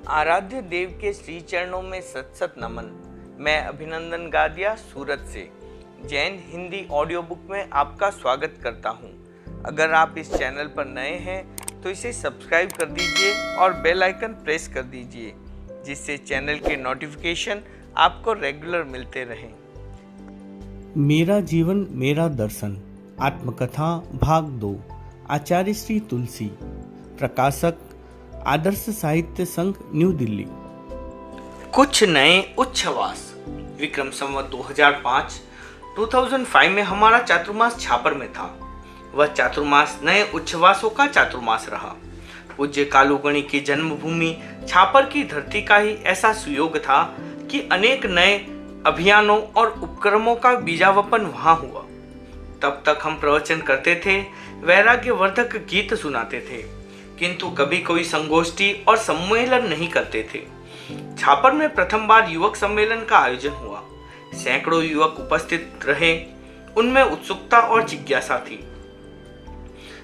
आराध्य देव के श्री चरणों में सत सत नमन। मैं अभिनंदन गादिया सूरत से जैन हिंदी ऑडियो बुक में आपका स्वागत करता हूं। अगर आप इस चैनल पर नए हैं तो इसे सब्सक्राइब कर दीजिए और बेल आइकन प्रेस कर दीजिए, जिससे चैनल के नोटिफिकेशन आपको रेगुलर मिलते रहें। मेरा जीवन मेरा दर्शन आत्मकथा भाग 2, आचार्य श्री तुलसी, प्रकाशक आदर्श साहित्य संघ, न्यू दिल्ली। कुछ नए उच्छ्वास। विक्रम संवत 2005 में हमारा चातुर्मास छापर में था। वह चातुर्मास नए उच्छ्वासों का चातुर्मास रहा। पूज्य कालूगणी की जन्मभूमि छापर की धरती का ही ऐसा सुयोग था कि अनेक नए अभियानों और उपक्रमों का बीजावापन वहां हुआ। तब तक हम प्रवचन करते थे, वैराग्यवर्धक गीत सुनाते थे, किंतु कभी कोई संगोष्ठी और सम्मेलन नहीं करते थे। छापर में प्रथम बार युवक सम्मेलन का आयोजन हुआ। सैकड़ों युवक उपस्थित रहे। उनमें उत्सुकता और जिज्ञासा थी।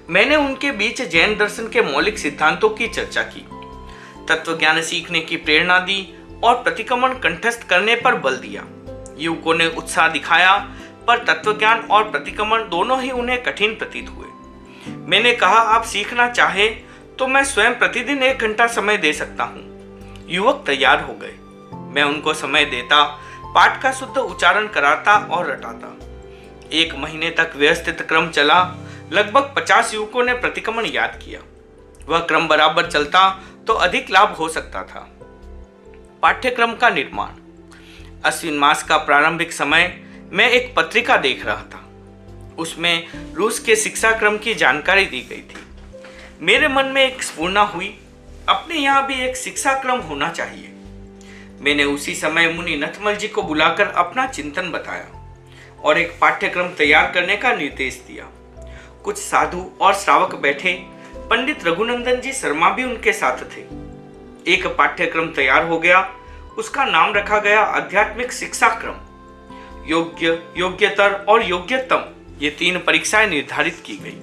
मैंने उनके बीच जैन दर्शन के मौलिक सिद्धांतों की चर्चा की, तत्वज्ञान सीखने की प्रेरणा दी और प्रतिक्रमण कंठस्थ करने पर बल दिया। युवकों ने उत्साह दिखाया, पर तत्वज्ञान और प्रतिक्रमण दोनों ही उन्हें कठिन प्रतीत हुए। मैंने कहा, आप सीखना चाहे तो मैं स्वयं प्रतिदिन 1 घंटा समय दे सकता हूँ। युवक तैयार हो गए। मैं उनको समय देता, पाठ का शुद्ध उच्चारण कराता और रटाता। 1 महीने तक व्यवस्थित क्रम चला। लगभग 50 युवकों ने प्रतिक्रमण याद किया। वह क्रम बराबर चलता तो अधिक लाभ हो सकता था। पाठ्यक्रम का निर्माण। अश्विन मास का प्रारंभिक समय मैं एक पत्रिका देख रहा था। उसमें रूस के शिक्षा क्रम की जानकारी दी गई थी। मेरे मन में एक स्फूर्णा हुई, अपने यहाँ भी एक शिक्षा क्रम होना चाहिए। मैंने उसी समय मुनि नथमल जी को बुलाकर अपना चिंतन बताया और एक पाठ्यक्रम तैयार करने का निर्देश दिया। कुछ साधु और श्रावक बैठे। पंडित रघुनंदन जी शर्मा भी उनके साथ थे। एक पाठ्यक्रम तैयार हो गया। उसका नाम रखा गया आध्यात्मिक शिक्षा क्रम। योग्य, योग्यतर और योग्यतम, ये 3 परीक्षाएं निर्धारित की गई।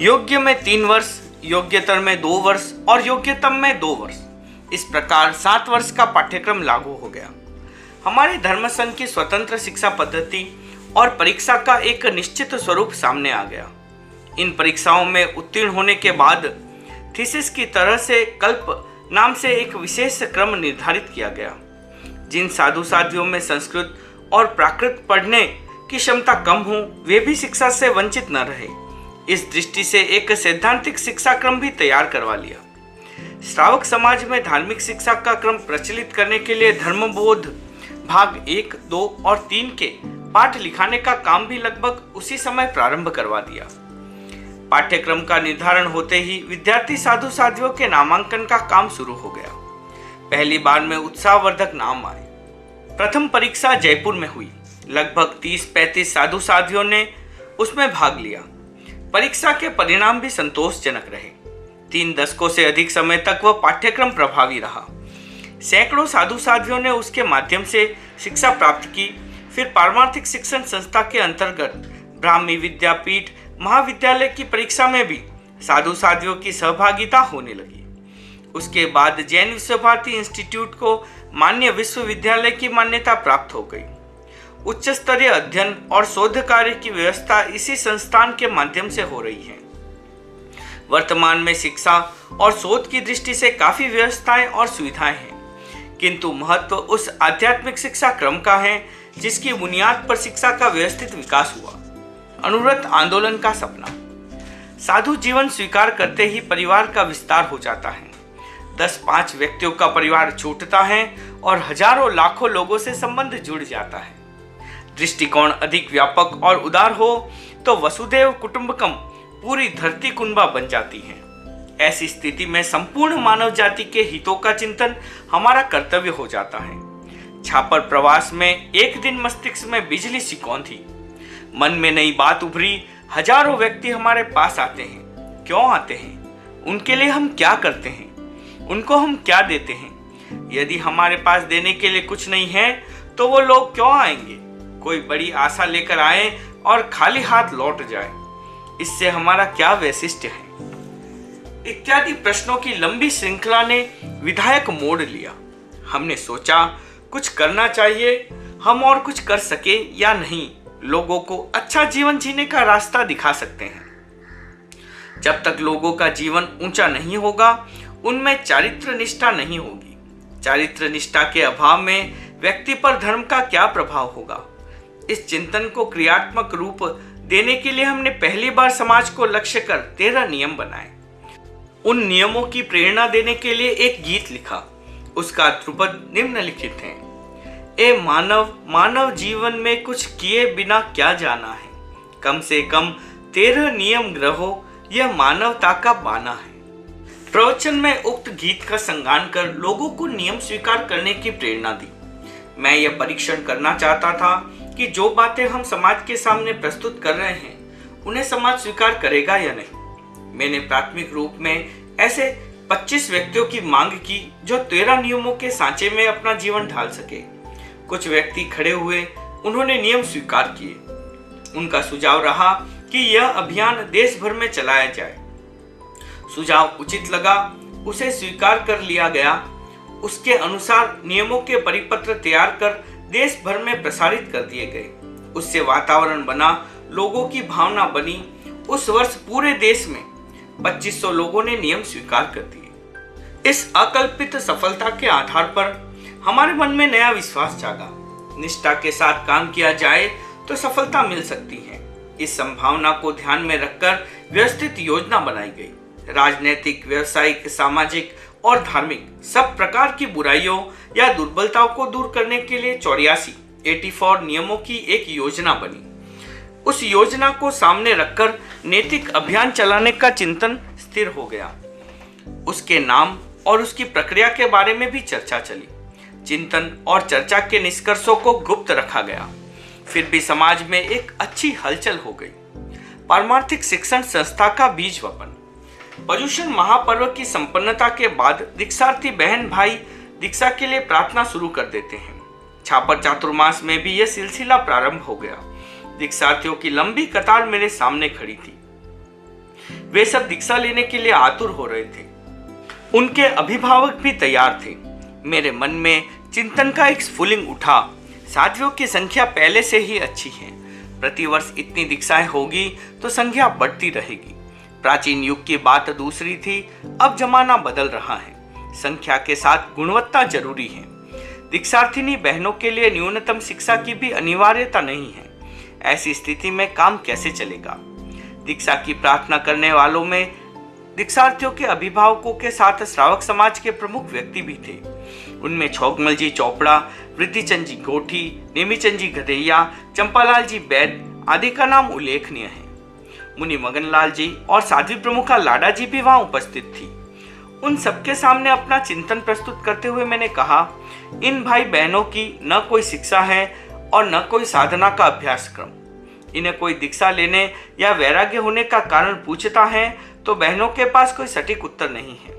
योग्य में 3 वर्ष, योग्यतर में 2 वर्ष और योग्यतम में 2 वर्ष। इस प्रकार 7 वर्ष का पाठ्यक्रम लागू हो गया। हमारे धर्म संघ की स्वतंत्र शिक्षा पद्धति और परीक्षा का एक निश्चित स्वरूप सामने आ गया। इन परीक्षाओं में उत्तीर्ण होने के बाद थीसिस की तरह से कल्प नाम से एक विशेष क्रम निर्धारित किया गया। जिन साधु साध्वियों में संस्कृत और प्राकृत पढ़ने की क्षमता कम हो, वे भी शिक्षा से वंचित न रहे, इस दृष्टि से एक सैद्धांतिक शिक्षा क्रम भी तैयार करवा लिया। श्रावक समाज में धार्मिक शिक्षा का क्रम प्रचलित करने के लिए धर्मबोध भाग 1, 2 और 3 के पाठ लिखाने का काम भी लगभग उसी समय प्रारंभ करवा दिया। पाठ्यक्रम का निर्धारण होते ही विद्यार्थी साधु साध्वियों के नामांकन का काम शुरू हो गया। पहली बार में उत्साहवर्धक नाम आए। प्रथम परीक्षा जयपुर में हुई। लगभग 30-35 साधु साध्वियों ने उसमें भाग लिया। परीक्षा के परिणाम भी संतोषजनक रहे। 3 दशकों से अधिक समय तक वह पाठ्यक्रम प्रभावी रहा। सैकड़ों साधु साध्वियों ने उसके माध्यम से शिक्षा प्राप्त की। फिर पारमार्थिक शिक्षण संस्था के अंतर्गत ब्राह्मी विद्यापीठ महाविद्यालय की परीक्षा में भी साधु साध्वियों की सहभागिता होने लगी। उसके बाद जैन विश्व भारती इंस्टीट्यूट को मान्य विश्वविद्यालय की मान्यता प्राप्त हो गई। उच्च स्तरीय अध्ययन और शोध कार्य की व्यवस्था इसी संस्थान के माध्यम से हो रही है। वर्तमान में शिक्षा और शोध की दृष्टि से काफी व्यवस्थाएं और सुविधाएं हैं, किंतु महत्व उस आध्यात्मिक शिक्षा क्रम का है जिसकी बुनियाद पर शिक्षा का व्यवस्थित विकास हुआ। अनुव्रत आंदोलन का सपना। साधु जीवन स्वीकार करते ही परिवार का विस्तार हो जाता है। 10-5 व्यक्तियों का परिवार छूटता है और हजारों लाखों लोगों से संबंध जुड़ जाता है। दृष्टिकोण अधिक व्यापक और उदार हो तो वसुधैव कुटुंबकम पूरी धरती कुंबा बन जाती है। ऐसी स्थिति में संपूर्ण मानव जाति के हितों का चिंतन हमारा कर्तव्य हो जाता है। छापर प्रवास में एक दिन मस्तिष्क में बिजली सी कौंधी। मन में नई बात उभरी। हजारों व्यक्ति हमारे पास आते हैं। क्यों आते हैं? उनके लिए हम क्या करते हैं? उनको हम क्या देते हैं? यदि हमारे पास देने के लिए कुछ नहीं है तो वो लोग क्यों आएंगे? कोई बड़ी आशा लेकर आए और खाली हाथ लौट जाए, इससे हमारा क्या वैशिष्ट्य है? इत्यादि प्रश्नों की लंबी श्रृंखला ने विधायक मोड़ लिया। हमने सोचा कुछ करना चाहिए, हम और कुछ कर सके या नहीं, लोगों को अच्छा जीवन जीने का रास्ता दिखा सकते हैं। जब तक लोगों का जीवन ऊंचा नहीं होगा, उनमें चारित्र निष्ठा नहीं होगी। चारित्र निष्ठा के अभाव में व्यक्ति पर धर्म का क्या प्रभाव होगा। इस चिंतन को क्रियात्मक रूप देने के लिए हमने पहली बार समाज को लक्ष्य कर 13 नियम बनाए। उन नियमों की प्रेरणा देने के लिए एक गीत लिखा। उसका ध्रुपद निम्नलिखित है। ए मानव, मानव जीवन में कुछ किए बिना क्या जाना है। कम से कम 13 नियम ग्रहो, यह मानवता का बाना है। प्रवचन में उक्त गीत का संगान कर लोगों को नियम स्वीकार करने की प्रेरणा दी। मैं यह परीक्षण करना चाहता था कि जो बातें हम समाज के सामने प्रस्तुत कर रहे हैं, उन्हें समाज स्वीकार करेगा या नहीं। मैंने प्राथमिक रूप में ऐसे 25 व्यक्तियों की मांग की जो 13 नियमों के सांचे में अपना जीवन ढाल सके। कुछ व्यक्ति खड़े हुए, उन्होंने नियम स्वीकार किए। उनका सुझाव रहा कि यह अभियान देश भर में चलाया जाए। सुझाव उचित लगा, उसे स्वीकार कर लिया गया। उसके अनुसार नियमों के परिपत्र तैयार कर देश भर में प्रसारित कर दिए गए। उससे वातावरण बना, लोगों की भावना बनी। उस वर्ष पूरे देश में 2500 लोगों ने नियम स्वीकार कर दिए। इस अकल्पित सफलता के आधार पर हमारे मन में नया विश्वास जागा। निष्ठा के साथ काम किया जाए तो सफलता मिल सकती है। इस संभावना को ध्यान में रखकर व्यवस्थित योजना बनाई गई। राजनीतिक, व्यवसायिक, सामाजिक और धार्मिक सब प्रकार की बुराइयों या दुर्बलताओं को दूर करने के लिए 84 नियमों की एक योजना बनी। उस योजना को सामने रखकर नैतिक अभियान चलाने का चिंतन स्थिर हो गया। उसके नाम और उसकी प्रक्रिया के बारे में भी चर्चा चली। चिंतन और चर्चा के निष्कर्षों को गुप्त रखा गया। फिर भी समाज में एक अच्छी हलचल हो गई। पारमार्थिक शिक्षण संस्था का बीज वपन। पर्युषण महापर्व की संपन्नता के बाद दीक्षार्थी बहन भाई दीक्षा के लिए प्रार्थना शुरू कर देते हैं। छापर चातुर्मास में भी यह सिलसिला प्रारंभ हो गया। दीक्षार्थियों की लंबी कतार मेरे सामने खड़ी थी। वे सब दीक्षा लेने के लिए आतुर हो रहे थे। उनके अभिभावक भी तैयार थे। मेरे मन में चिंतन का एक स्फुलिंग उठा। साध्वियों की संख्या पहले से ही अच्छी है। प्रतिवर्ष इतनी दीक्षाएं होगी तो संख्या बढ़ती रहेगी। प्राचीन युग की बात दूसरी थी, अब जमाना बदल रहा है। संख्या के साथ गुणवत्ता जरूरी है। दीक्षार्थिनी बहनों के लिए न्यूनतम शिक्षा की भी अनिवार्यता नहीं है। ऐसी स्थिति में काम कैसे चलेगा। दीक्षा की प्रार्थना करने वालों में दीक्षार्थियों के अभिभावकों के साथ श्रावक समाज के प्रमुख व्यक्ति भी थे। उनमें छोगमल जी चोपड़ा, वृद्धिचंद जी गोठी, नेमीचंद जी गधैया, चंपालाल जी बैद आदि का नाम उल्लेखनीय है। मुनि मगनलाल जी और साध्वी प्रमुखा लाडा जी भी वहां उपस्थित थी। उन सबके सामने अपना चिंतन प्रस्तुत करते हुए मैंने कहा, इन भाई बहनों की न कोई शिक्षा है और न कोई साधना का अभ्यास क्रम। इन्हें कोई दीक्षा लेने या वैराग्य होने का कारण पूछता है तो बहनों के पास कोई सटीक उत्तर नहीं है।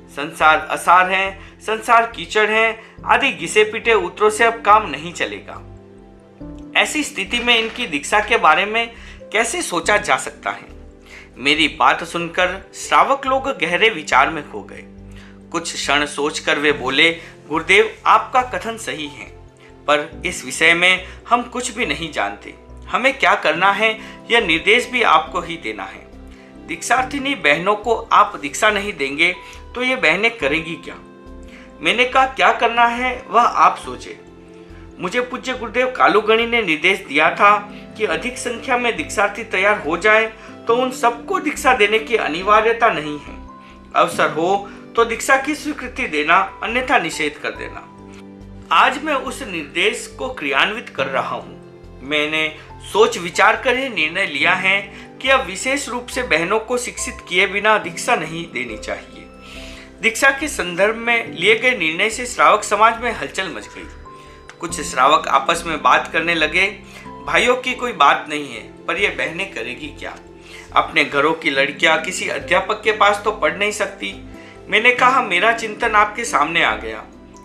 संसार असार है, संसार कीचड़ है आदि घिसे पिटे उत्तरों से अब काम नहीं चलेगा। ऐसी स्थिति में इनकी दीक्षा के बारे में कैसे सोचा जा सकता है। मेरी बात सुनकर श्रावक लोग गहरे विचार में खो गए। कुछ क्षण सोचकर वे बोले, गुरुदेव आपका कथन सही है, पर इस विषय में हम कुछ भी नहीं जानते। हमें क्या करना है यह निर्देश भी आपको ही देना है। दीक्षार्थिनी बहनों को आप दीक्षा नहीं देंगे तो ये बहनें करेंगी क्या। मैंने कहा, क्या करना है वह आप सोचे। मुझे पूज्य गुरुदेव कालूगणी ने निर्देश दिया था कि अधिक संख्या में दीक्षार्थी तैयार हो जाए तो उन सबको दीक्षा देने की अनिवार्यता नहीं है। अवसर हो तो दीक्षा की स्वीकृति देना, अन्यथा निषेध कर देना। आज मैं उस निर्देश को क्रियान्वित कर रहा हूँ। मैंने सोच विचार कर यह निर्णय लिया है कि अब विशेष रूप से बहनों को शिक्षित किए बिना दीक्षा नहीं देनी चाहिए। दीक्षा के संदर्भ में लिए गए निर्णय से श्रावक समाज में हलचल मच गई। कुछ श्रावक आपस में बात करने लगे, भाइयों की कोई बात नहीं है, पर यह बहनें करेगी क्या। अपने घरों की लड़कियां किसी अध्यापक के पास तो पढ़ नहीं सकती। मैंने कहा, मेरा चिंतन आपके सामने आ गया,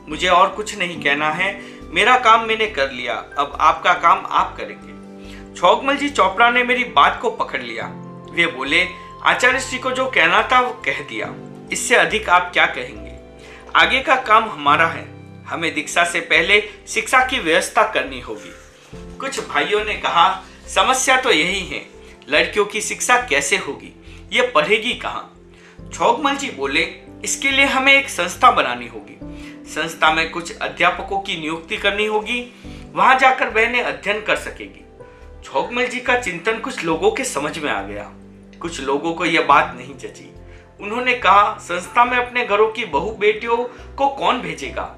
मुझे और कुछ नहीं कहना है। मेरा काम मैंने कर लिया, अब आपका काम आप करेंगे। छोगमल जी चोपड़ा ने मेरी बात को पकड़ लिया। वे बोले, आचार्य श्री को जो कहना था वो कह दिया, इससे अधिक आप क्या कहेंगे? आगे का काम हमारा है। हमें दीक्षा से पहले शिक्षा की व्यवस्था करनी होगी। कुछ भाइयों ने कहा, समस्या तो यही है, लड़कियों की शिक्षा कैसे होगी, ये पढ़ेगी कहाँ? छोगमल जी बोले, इसके लिए हमें एक संस्था बनानी होगी। संस्था में कुछ अध्यापकों की नियुक्ति करनी होगी, वहां जाकर बहनें अध्ययन कर सकेगी। छोगमल जी का चिंतन कुछ लोगों के समझ में आ गया, कुछ लोगों को यह बात नहीं जची। उन्होंने कहा, संस्था में अपने घरों की बहू बेटियों को कौन भेजेगा?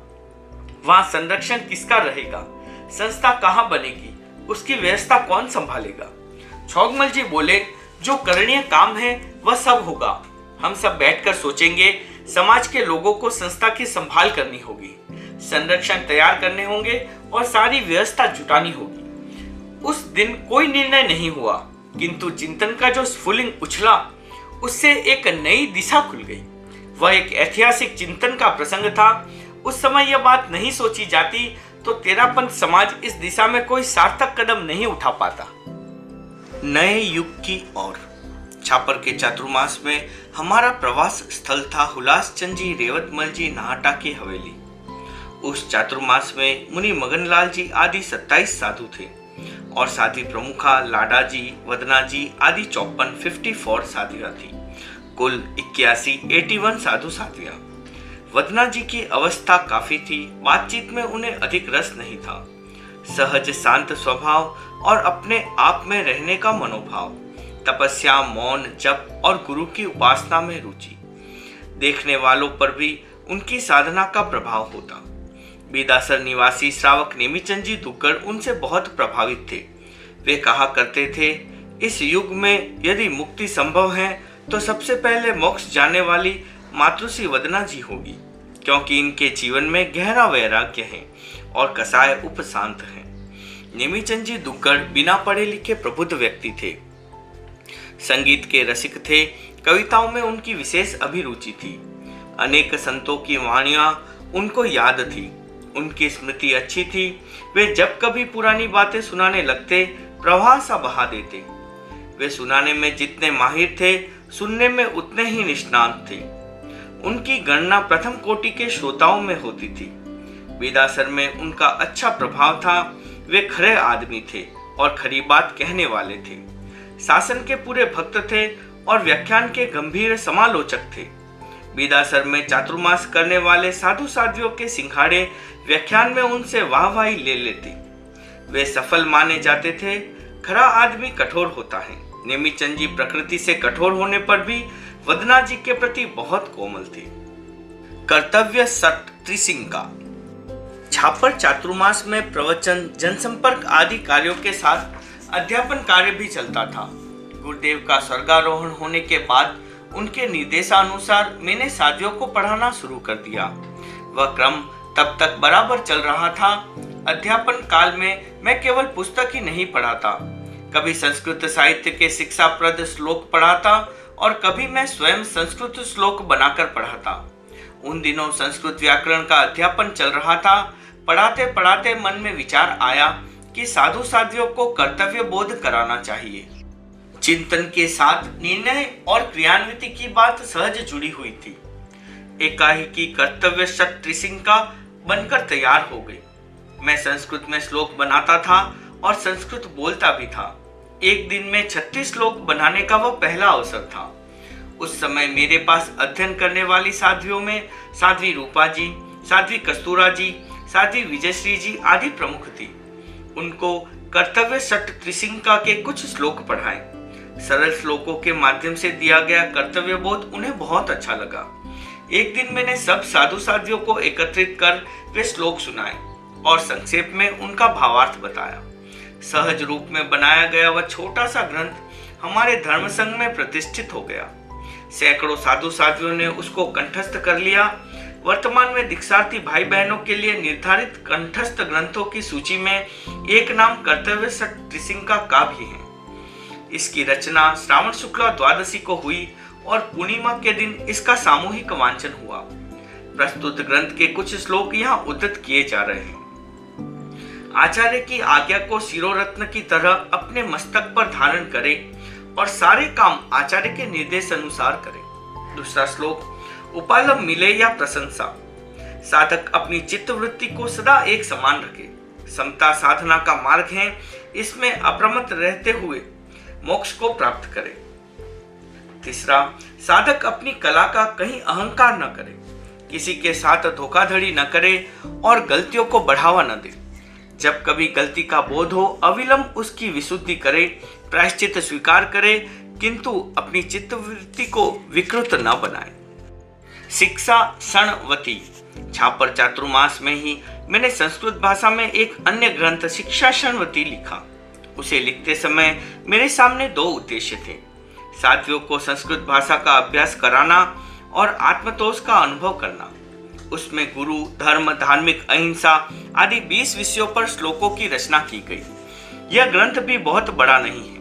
वहां संरक्षण किसका रहेगा? संस्था कहाँ बनेगी? उसकी व्यवस्था कौन संभालेगा? छोगमल जी बोले, जो करणीय काम है वह सब होगा। हम सब बैठकर सोचेंगे। समाज के लोगों को संस्था की संभाल करनी होगी, संरक्षण तैयार करने होंगे और सारी व्यवस्था जुटानी होगी। उस दिन कोई निर्णय नहीं हुआ, किंतु चिंतन का जो स्फुलिंग उछला उससे एक नई दिशा खुल गई। वह एक ऐतिहासिक चिंतन का प्रसंग था। उस समय यह बात नहीं सोची जाती तो तेरापंथ समाज इस दिशा में कोई सार्थक कदम नहीं उठा पाता। नए युग की ओर। छापर के चातुर्मास में हमारा प्रवास स्थल था हुलासचंद जी रेवतमल जी नाहटा की हवेली। उस चातुर्मास में मुनि मगनलाल जी आदि 27 साधु थे और साध्वी प्रमुखा लाडा जी, वदना जी आदि 54 साध्वियां थी। कुल 81 साधु साध्वियां। वदना जी की अवस्था काफी थी, बातचीत में उन्हें अधिक रस नहीं था। सहज शांत स्वभाव और अपने आप में रहने का मनोभाव, तपस्या, मौन, जप और गुरु की उपासना में रुचि। देखने वालों पर भी उनकी साधना का प्रभाव होता। बीदासर निवासी श्रावक नेमिचंद जी दुग्गड़ उनसे बहुत प्रभावित थे। वे कहा करते थे, इस युग में यदि मुक्ति संभव है तो सबसे पहले मोक्ष जाने वाली मातृश्री वदना जी होगी, क्योंकि इनके जीवन में गहरा वैराग्य है और कसाय उपशांत है। नेमिचंद जी दुग्गड़ बिना पढ़े लिखे प्रबुद्ध व्यक्ति थे। संगीत के रसिक थे। कविताओं में उनकी विशेष अभिरुचि थी। अनेक संतों की वाणियां उनको याद थी। उनकी स्मृति अच्छी थी। वे जब कभी पुरानी बातें सुनाने लगते, प्रवाह सा बहा देते। वे सुनाने में जितने माहिर थे, सुनने में उतने ही निष्णात थे। उनकी गणना प्रथम कोटि के श्रोताओं में होती थी। बीदासर में उनका अच्छा प्रभाव था। वे खरे आदमी थे और खरी बात कहने वाले थे। शासन के पूरे भक्त थे और व्याख्यान के गंभीर समालोचक थे। बीदासर में चातुर्मास करने वाले साधु साध्वियों के सिंघाड़े व्याख्यान में उनसे वाहवाही ले लेते। वे सफल माने जाते थे। खरा आदमी कठोर होता है। नेमिचंद जी प्रकृति से कठोर होने पर भी वदना जी के प्रति बहुत कोमल थे। कर्तव्य सट त्रिसिंह का। छापर चातुर्मास में प्रवचन, जनसंपर्क आदि कार्यों के साथ अध्यापन कार्य भी चलता था। गुरुदेव का स्वर्गारोहण होने के बाद उनके निर्देशानुसार मैंने साथियों को पढ़ाना शुरू कर दिया। वह क्रम तब तक बराबर चल रहा था। अध्यापन काल में मैं केवल पुस्तक ही नहीं पढ़ाता, कभी संस्कृत साहित्य के शिक्षाप्रद श्लोक पढ़ाता और कभी मैं स्वयं संस्कृत श्लोक बनाकर पढ़ाता। उन दिनों संस्कृत व्याकरण का अध्यापन चल रहा था। पढ़ाते पढ़ाते मन में विचार आया कि साधु साध्वियों को कर्तव्य बोध कराना चाहिए। चिंतन के साथ निर्णय और क्रियान्विति की बात सहज जुड़ी हुई थी। एकाएकी कर्तव्य सट त्रिसिंह का बनकर तैयार हो गई। मैं संस्कृत में श्लोक बनाता था और संस्कृत बोलता भी था। एक दिन में 36 श्लोक बनाने का वह पहला अवसर था। उस समय मेरे पास अध्ययन करने वाली साध्वियों में साध्वी रूपा जी, साध्वी कस्तूरा जी, साध्वी विजयश्री जी आदि प्रमुख थी। उनको कर्तव्य सट त्रिसिंह के कुछ श्लोक पढ़ाए। सरल श्लोकों के माध्यम से दिया गया कर्तव्य बोध उन्हें बहुत अच्छा लगा। एक दिन मैंने सब साधु साध्वियों को एकत्रित कर वे श्लोक सुनाए और संक्षेप में उनका भावार्थ बताया। सहज रूप में बनाया गया वह छोटा सा ग्रंथ हमारे धर्म संघ में प्रतिष्ठित हो गया। सैकड़ों साधु साध्वियों ने उसको कंठस्थ कर लिया। वर्तमान में दीक्षार्थी भाई बहनों के लिए निर्धारित कंठस्थ ग्रंथों की सूची में एक नाम कर्तव्य सट त्रिसिंह का भी है। इसकी रचना श्रावण शुक्ला द्वादशी को हुई और पूर्णिमा के दिन इसका सामूहिक वांचन हुआ। प्रस्तुत ग्रंथ के कुछ श्लोक यहाँ उद्धृत किए जा रहे हैं। आचार्य की आज्ञा को शिरोरत्न की तरह अपने मस्तक पर धारण करे और सारे काम आचार्य के निर्देश अनुसार करे। दूसरा श्लोक, उपालभ मिले या प्रशंसा। साधक अपनी चित्त वृत्ति को सदा एक समान रखे। समता साधना का मार्ग है, इसमें अप्रमत्त रहते हुए मोक्ष को प्राप्त करे। तीसरा, साधक अपनी कला का कहीं अहंकार न करे, किसी के साथ धोखाधड़ी न करे और गलतियों को बढ़ावा न दे। जब कभी गलती का बोध हो, अविलंब उसकी विशुद्धि करे, प्रायश्चित स्वीकार करे, किंतु अपनी चित्तवृत्ति को विकृत न बनाए। शिक्षा क्षणवती। छापर चातुर्मास में ही मैंने संस्कृत भाषा में एक अन्य ग्रंथ शिक्षा क्षणवती लिखा। उसे लिखते समय मेरे सामने दो उद्देश्य थे, साथियों को संस्कृत भाषा का अभ्यास कराना और आत्मतोष का अनुभव करना। उसमें गुरु, धर्म, धार्मिक अहिंसा आदि 20 विषयों पर श्लोकों की रचना की गई। यह ग्रंथ भी बहुत बड़ा नहीं है।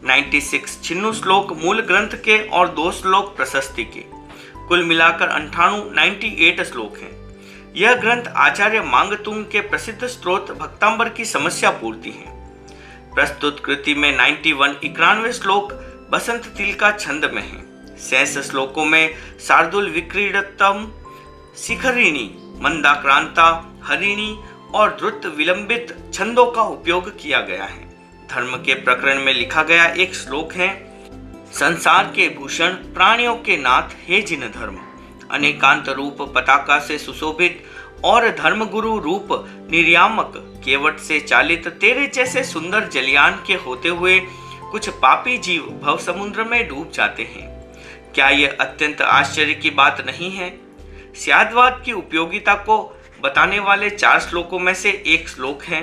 96 छिन्नु श्लोक मूल ग्रंथ के और 2 श्लोक प्रशस्ति के, कुल मिलाकर 98 श्लोक हैं। यह ग्रंथ आचार्य मांगतुंग के प्रसिद्ध स्त्रोत भक्तांबर की समस्या पूर्ति है। प्रस्तुत कृति में 91 श्लोक बसंत तिल का छंद में है। शेष श्लोकों में शार्दुल विक्रीडतम, शिखरिणी, मंदाक्रांता, हरिणी और द्रुत विलंबित छंदों का उपयोग किया गया है। धर्म के प्रकरण में लिखा गया एक श्लोक है, संसार के भूषण, प्राणियों के नाथ, हे जिन धर्म, अनेकांत रूप पताका से सुशोभित और धर्मगुरु रूप निर्यामक केवट से चालित तेरे जैसे सुंदर जलयान के होते हुए कुछ पापी जीव भव समुद्र में डूब जाते हैं। क्या यह अत्यंत आश्चर्य की बात नहीं है? स्याद्वाद की उपयोगिता को बताने वाले 4 श्लोकों में से एक श्लोक है,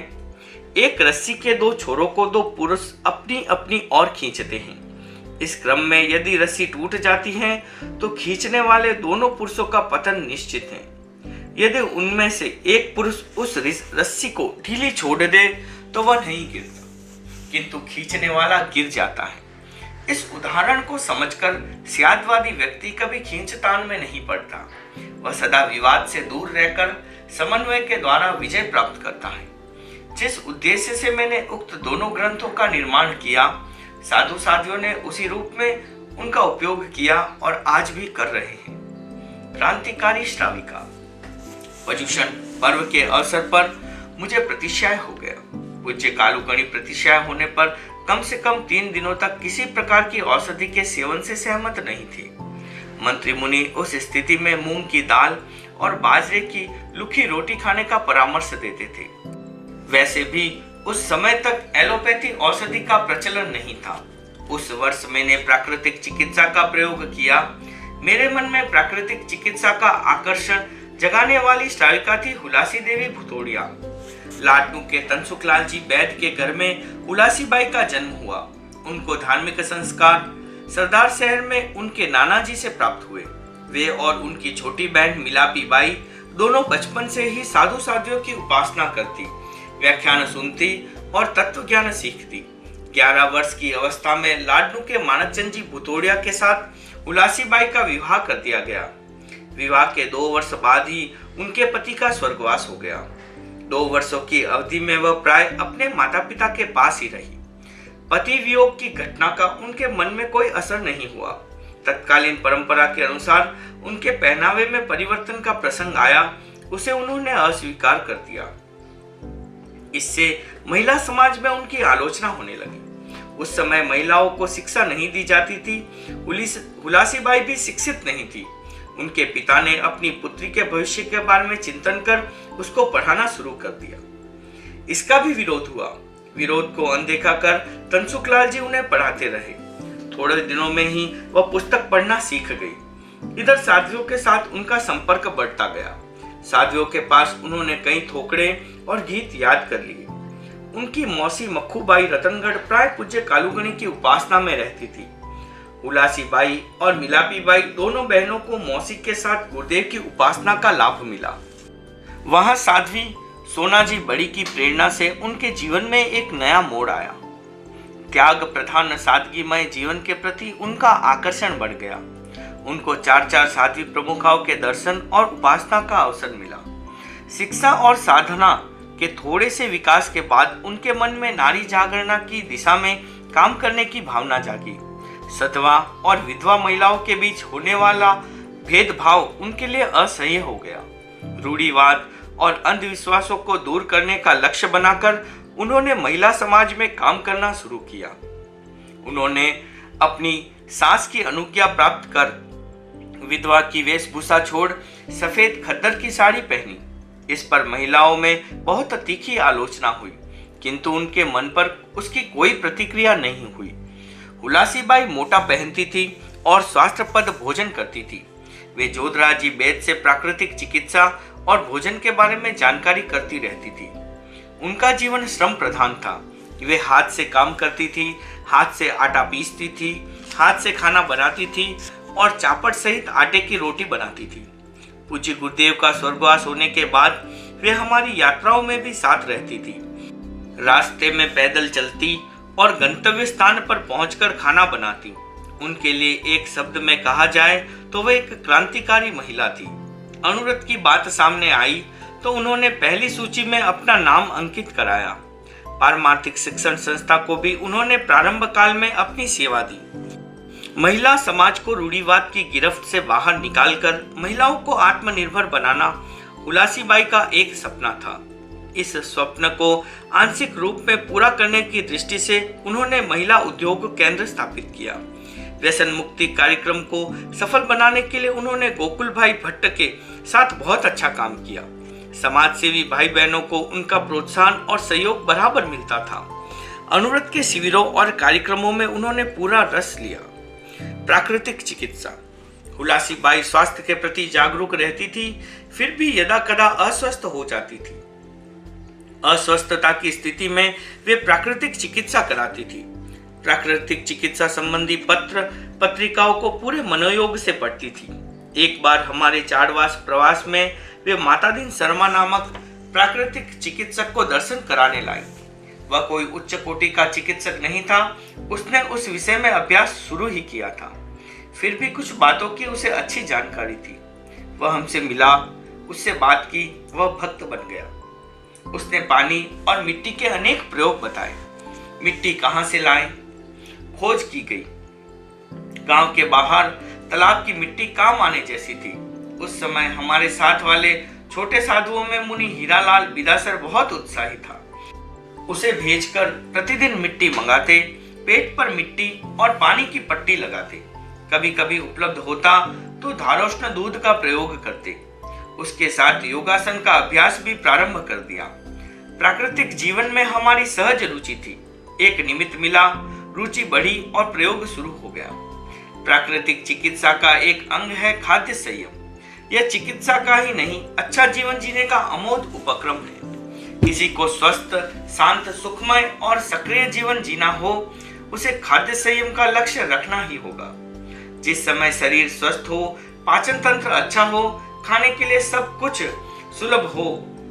एक रस्सी के 2 छोरों को 2 पुरुष अपनी अपनी ओर खींचते हैं। इस क्रम में यदि रस्सी टूट जाती है तो खींचने वाले दोनों पुरुषों का पतन निश्चित है। यदि उनमें से एक पुरुष उस रस्सी को ढीली छोड़ दे तो वह नहीं गिरता, किंतु खींचने वाला गिर जाता है। इस उदाहरण को समझकर स्याद्वादी व्यक्ति कभी खींचतान में नहीं पड़ता। वह सदा विवाद से दूर रहकर समन्वय के द्वारा विजय प्राप्त करता है। जिस उद्देश्य से मैंने उक्त दोनों ग्रंथों का निर्माण किया, साधु साधियों ने उसी रूप में उनका उपयोग किया और आज भी कर रहे हैं। क्रांतिकारी श्राविका। पर्युषण पर्व के अवसर पर मुझे प्रतिशय हो गया। पूज्य कालुगणी प्रतिशय होने पर कम से कम 3 दिनों तक किसी प्रकार की औषधि के सेवन से सहमत नहीं थे। मंत्री मुनि उस स्थिति में मूंग की दाल और बाजरे की लुखी रोटी खाने का परामर्श देते थे। वैसे भी उस समय तक एलोपैथी औषधि का प्रचलन नहीं था। उस वर्ष मैंने प्राकृतिक चिकित्सा का प्रयोग किया। मेरे मन में प्राकृतिक चिकित्सा का आकर्षण जगाने वाली श्राविका थी हुलासी देवी भुतोड़िया। लाडनू के तनसुखलाल जी वैद्य के घर में हुलासी बाई का जन्म हुआ। उनको धार्मिक संस्कार सरदार शहर में उनके नाना जी से प्राप्त हुए। वे और उनकी छोटी बहन मिलापी बाई दोनों बचपन से ही साधु साधियों की उपासना करती, व्याख्यान सुनती और तत्व ज्ञान सीखती। 11 वर्ष की अवस्था में लाडनू के मानकचंद जी भुतोड़िया के साथ हुलासी बाई का विवाह कर दिया गया। विवाह के 2 वर्ष बाद ही उनके पति का स्वर्गवास हो गया। 2 वर्षों की अवधि में वह प्राय अपने माता पिता के पास ही रही। पति वियोग की घटना का उनके मन में कोई असर नहीं हुआ। तत्कालीन परंपरा के अनुसार उनके पहनावे में परिवर्तन का प्रसंग आया, उसे उन्होंने अस्वीकार कर दिया। इससे महिला समाज में उनकी आलोचना होने लगी। उस समय महिलाओं को शिक्षा नहीं दी जाती थी। हुलासी बाई भी शिक्षित नहीं थी। उनके पिता ने अपनी पुत्री के भविष्य के बारे में चिंतन कर उसको पढ़ाना शुरू कर दिया। इसका भी विरोध हुआ। विरोध को अनदेखा कर तनसुखलाल जी उन्हें पढ़ाते रहे। थोड़े दिनों में ही वह पुस्तक पढ़ना सीख गई। इधर साधुओं के साथ उनका संपर्क बढ़ता गया। साधुओं के पास उन्होंने कई थोकड़े और गीत याद कर लिए। उनकी मौसी मक्खूबाई रतनगढ़ प्राय पूज्य कालुगणी की उपासना में रहती थी। हुलासी बाई और मिलापी बाई दोनों बहनों को मौसी के साथ गुरुदेव की उपासना का लाभ मिला। वहां साध्वी सोनाजी बड़ी की प्रेरणा से उनके जीवन में एक नया मोड़ आया। त्याग प्रधान सादगीमय जीवन के प्रति उनका आकर्षण बढ़ गया। उनको 4 साध्वी प्रमुखाओं के दर्शन और उपासना का अवसर मिला। शिक्षा और साधना के थोड़े से विकास के बाद उनके मन में नारी जागरण की दिशा में काम करने की भावना जागी। सधवा और विधवा महिलाओं के बीच होने वाला भेदभाव उनके लिए असह्य हो गया। रूढ़िवाद और अंधविश्वासों को दूर करने का लक्ष्य बनाकर उन्होंने महिला समाज में काम करना शुरू किया। उन्होंने अपनी सास की अनुज्ञा प्राप्त कर विधवा की वेशभूषा छोड़ सफेद खद्दर की साड़ी पहनी। इस पर महिलाओं में बहुत तीखी आलोचना हुई, किंतु उनके मन पर उसकी कोई प्रतिक्रिया नहीं हुई। हुलासीबाई मोटा पहनती थी और स्वास्थ्यप्रद भोजन करती थी। वे जोधराजी वैद्य से प्राकृतिक चिकित्सा और भोजन के बारे में जानकारी करती रहती थी। उनका जीवन श्रम प्रधान था। वे हाथ से काम करती थी, हाथ से आटा पीसती थी, हाथ से खाना बनाती थी और चापड़ सहित आटे की रोटी बनाती थी। पूज्य गुरुदेव का स्वर्गवास होने के बाद वे हमारी यात्राओं में भी साथ रहती थी। रास्ते में पैदल चलती और गंतव्य स्थान पर पहुंचकर खाना बनाती। उनके लिए एक शब्द में कहा जाए तो वे एक क्रांतिकारी महिला थी। अनुव्रत की बात सामने आई तो उन्होंने पहली सूची में अपना नाम अंकित कराया। पारमार्थिक शिक्षण संस्था को भी उन्होंने प्रारंभ काल में अपनी सेवा दी। महिला समाज को रूढ़िवाद की गिरफ्त से बाहर निकालकर महिलाओं को आत्मनिर्भर बनाना हुलासीबाई का एक सपना था। इस स्वप्न को आंशिक रूप में पूरा करने की दृष्टि से उन्होंने महिला उद्योग केंद्र स्थापित किया। व्यसन मुक्ति कार्यक्रम को सफल बनाने के लिए उन्होंने गोकुल भाई भट्ट के साथ बहुत अच्छा काम किया। समाज सेवी भाई बहनों को उनका प्रोत्साहन और सहयोग बराबर मिलता था। अनुव्रत के शिविरों और कार्यक्रमों में उन्होंने पूरा रस लिया। प्राकृतिक चिकित्सा। हुलासीबाई स्वास्थ्य के प्रति जागरूक रहती थी, फिर भी यदा कदा अस्वस्थ हो जाती थी। अस्वस्थता की स्थिति में वे प्राकृतिक चिकित्सा कराती थी। प्राकृतिक चिकित्सा संबंधी पत्र पत्रिकाओं को पूरे मनोयोग से पढ़ती थी। एक बार हमारे चाड़वास प्रवास में वे मातादीन शर्मा नामक प्राकृतिक चिकित्सक को दर्शन कराने लाई। वह कोई उच्च कोटि का चिकित्सक नहीं था। उसने उस विषय में अभ्यास शुरू ही किया था, फिर भी कुछ बातों की उसे अच्छी जानकारी थी। वह हमसे मिला, उससे बात की, वह भक्त बन गया। उसने पानी और मिट्टी के अनेक प्रयोग बताए। मिट्टी कहाँ से लाएं, खोज की गई। गांव के बाहर तालाब की मिट्टी काम आने जैसी थी। उस समय हमारे साथ वाले छोटे साधुओं में मुनि हीरालाल बिदासर बहुत उत्साही था। उसे भेजकर प्रतिदिन मिट्टी मंगाते, पेट पर मिट्टी और पानी की पट्टी लगाते। कभी कभी उपलब्ध होता तो धारोष्ण दूध का प्रयोग करते। उसके साथ योगासन का अभ्यास भी प्रारंभ कर दिया। प्राकृतिक जीवन में हमारी सहज रुचि थी। एक निमित्त मिला, रुचि बढ़ी और प्रयोग शुरू हो गया। प्राकृतिक चिकित्सा का एक अंग है खाद्य संयम। यह चिकित्सा का ही नहीं, अच्छा जीवन जीने का अमोघ उपक्रम है। किसी को स्वस्थ, शांत, सुखमय और सक्रिय जीवन जीना हो, उसे खाद्य संयम का लक्ष्य रखना ही होगा। जिस समय शरीर स्वस्थ हो, पाचन तंत्र अच्छा हो, खाने के लिए सब कुछ सुलभ हो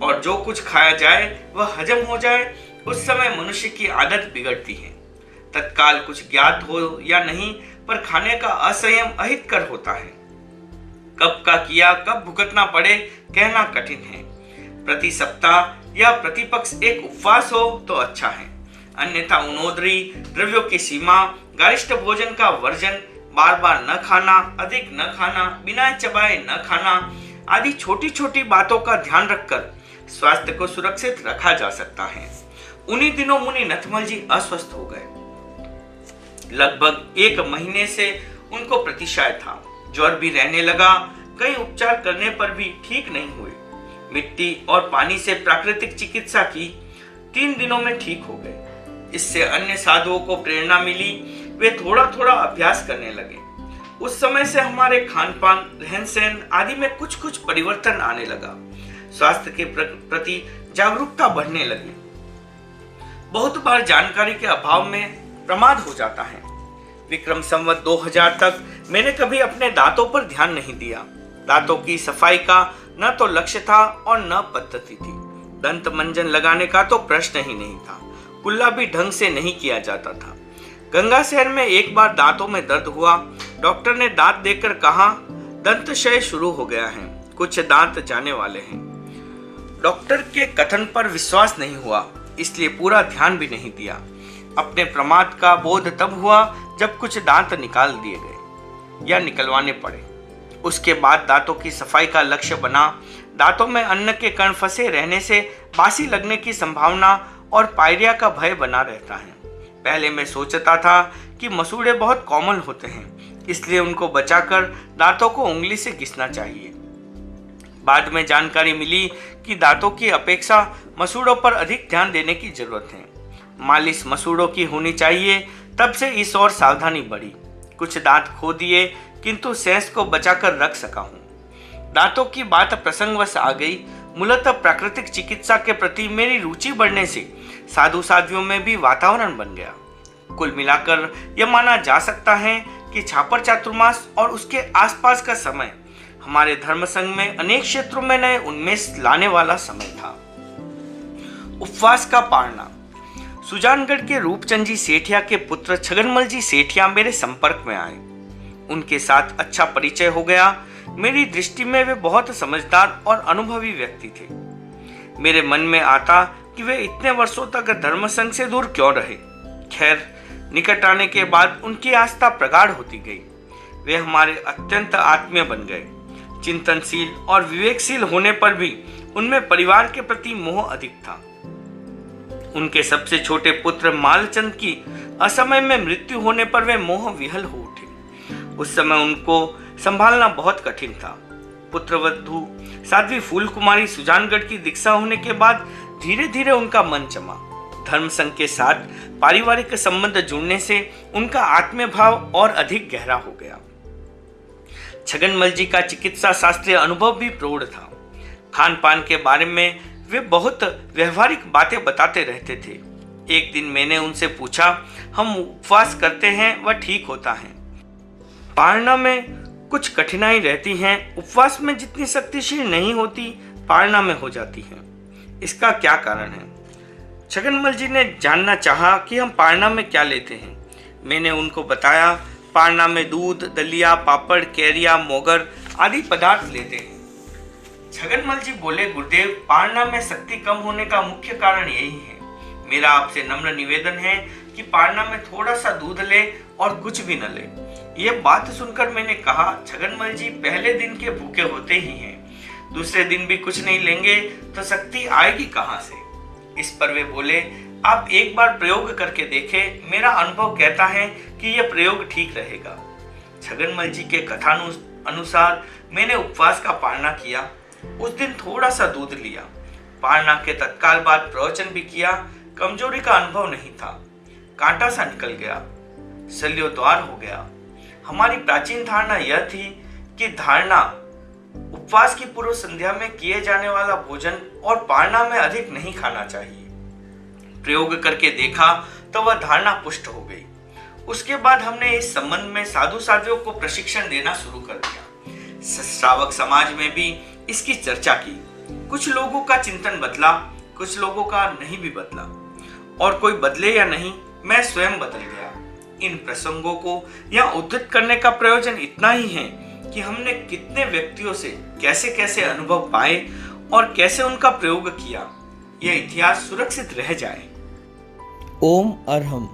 और जो कुछ खाया जाए वह हजम हो जाए, उस समय मनुष्य की आदत बिगड़ती है। तत्काल कुछ ज्ञात हो या नहीं, पर खाने का असंयम अहितकर होता है। कब का किया कब भुगतना पड़े कहना कठिन है। प्रति सप्ताह या प्रतिपक्ष एक उपवास हो तो अच्छा है, अन्यथा उनोदरी, द्रव्यों की सीमा, गरिष्ठ भोजन का वर्जन, बार बार न खाना, अधिक न खाना, बिना चबाए न खाना आदि छोटी छोटी बातों का ध्यान रखकर स्वास्थ्य को सुरक्षित रखा जा सकता है। उन्हीं दिनों मुनि नथमल जी अस्वस्थ हो गए। लगभग 1 महीने से उनको प्रतिशय था। ज्वर भी रहने लगा। कई उपचार करने पर भी ठीक नहीं हुए। मिट्टी और पानी से प्राकृतिक चिकित्सा की, 3 दिनों में ठीक हो गए। इससे अन्य साधुओं को प्रेरणा मिली। वे थोड़ा थोड़ा अभ्यास करने लगे। उस समय से हमारे खान पान, रहन सहन आदि में कुछ कुछ परिवर्तन आने लगा। स्वास्थ्य के प्रति जागरूकता बढ़ने लगी। बहुत बार जानकारी के अभाव में प्रमाद हो जाता है। विक्रम संवत 2000 तक मैंने कभी अपने दांतों पर ध्यान नहीं दिया। दांतों की सफाई का न तो लक्ष्य था और न पद्धति थी। दंत मंजन लगाने का तो प्रश्न ही नहीं था। कुल्ला भी ढंग से नहीं किया जाता था। गंगा शहर में एक बार दांतों में दर्द हुआ। डॉक्टर ने दांत देखकर कहा, दंत क्षय शुरू हो गया है, कुछ दांत जाने वाले हैं। डॉक्टर के कथन पर विश्वास नहीं हुआ, इसलिए पूरा ध्यान भी नहीं दिया। अपने प्रमाद का बोध तब हुआ जब कुछ दांत निकाल दिए गए या निकलवाने पड़े। उसके बाद दांतों की सफाई का लक्ष्य बना। दांतों में अन्न के कण फंसे रहने से बासी लगने की संभावना और पायरिया का भय बना रहता है। पहले मैं सोचता था कि मसूड़े बहुत कोमल होते हैं, इसलिए उनको बचाकर दांतों को उंगली से घिसना चाहिए। बाद में जानकारी मिली कि दांतों की अपेक्षा मसूड़ों पर अधिक ध्यान देने की जरूरत है। मालिश मसूड़ों की होनी चाहिए। तब से इस ओर सावधानी बढ़ी। कुछ दांत खो दिए, किंतु सेंस को बचाकर रख सका हूँ। दांतों की बात प्रसंगवश आ गई। मूलतः प्राकृतिक चिकित्सा के प्रति मेरी रुचि बढ़ने से साधु साध्वियों में भी वातावरण बन गया। कुल मिलाकर यह माना जा सकता है कि छापर चातुर्मास और उसके आसपास का समय हमारे धर्म संघ में अनेक क्षेत्रों में नए उन्मेष लाने वाला समय था। उपवास का पारना। सुजानगढ़ के रूपचंद जी सेठिया के पुत्र छगनमल जी सेठिया मेरे संपर्क में आए। उनके साथ अच्छा परिचय हो गया। मेरी दृष्टि में वे बहुत समझदार और अनुभवी व्यक्ति थे। मेरे मन में आता कि वे इतने वर्षों तक धर्म संघ से दूर क्यों रहे। खैर, निकट आने के बाद उनकी आस्था प्रगाढ़ होती गई। वे हमारे अत्यंत आत्मीय बन गए। चिंतनशील और विवेकशील होने पर भी उनमें परिवार के प्रति मोह अधिक था। उनके सबसे छोटे पुत्र मालचंद की असमय में मृत्यु होने पर वे मोह विहल हो उठे। उस समय उनको संभालना बहुत कठिन था। पुत्रवधू साध्वी फूल कुमारी सुजानगढ़ की दीक्षा होने के बाद धीरे धीरे उनका मन जमा। धर्म संघ के साथ पारिवारिक संबंध जुड़ने से उनका आत्मीय भाव और अधिक गहरा हो गया। छगनमल जी का चिकित्सा शास्त्रीय अनुभव भी प्रौढ़ था। खान पान के बारे में वे बहुत व्यवहारिक बातें बताते रहते थे। एक दिन मैंने उनसे पूछा, हम उपवास करते हैं वह ठीक होता है, पारना में कुछ कठिनाई रहती है, उपवास में जितनी शक्तिशील नहीं होती पारना में हो जाती है, इसका क्या कारण है? छगनमल जी ने जानना चाहा कि हम पारना में क्या लेते हैं। मैंने उनको बताया, पारना में दूध, दलिया, पापड़, कैरिया, मोगर आदि पदार्थ लेते हैं। छगनमल जी बोले, गुरुदेव, पारना में शक्ति कम होने का मुख्य कारण यही है। मेरा आपसे नम्र निवेदन है कि पारना में थोड़ा सा दूध ले और कुछ भी न ले। यह बात सुनकर मैंने कहा, छगनमल जी पहले दिन के भूखे होते ही हैं, दूसरे दिन भी कुछ नहीं लेंगे तो शक्ति आएगी कहाँ से? इस पर वे बोले, आप एक बार प्रयोग करके देखें, मेरा अनुभव कहता है कि यह प्रयोग ठीक रहेगा। छगनमल जी के कथानुसार मैंने उपवास का पालना किया। उस दिन थोड़ा सा दूध लिया। पालना के तत्काल बाद प्रवचन भी किया। कमजोरी का अनुभव नहीं था। कांटा सा निकल गया, शल्योद्वार हो गया। हमारी प्राचीन धारणा यह थी कि उपवास की पूर्व संध्या में किए जाने वाला भोजन और पालना में अधिक नहीं खाना चाहिए। प्रयोग करके देखा तो वह धारणा पुष्ट हो गई। उसके बाद हमने इस संबंध में साधु साध्वियों को प्रशिक्षण देना शुरू कर दिया। श्रावक समाज में भी इसकी चर्चा की। कुछ लोगों का चिंतन बदला, कुछ लोगों का नहीं भी बदला, और कोई बदले या नहीं, मैं स्वयं बदल गया। इन प्रसंगों को यहाँ उद्धृत करने का प्रयोजन इतना ही है कि हमने कितने व्यक्तियों से कैसे कैसे अनुभव पाए और कैसे उनका प्रयोग किया, यह इतिहास सुरक्षित रह जाए। ओम अरहम।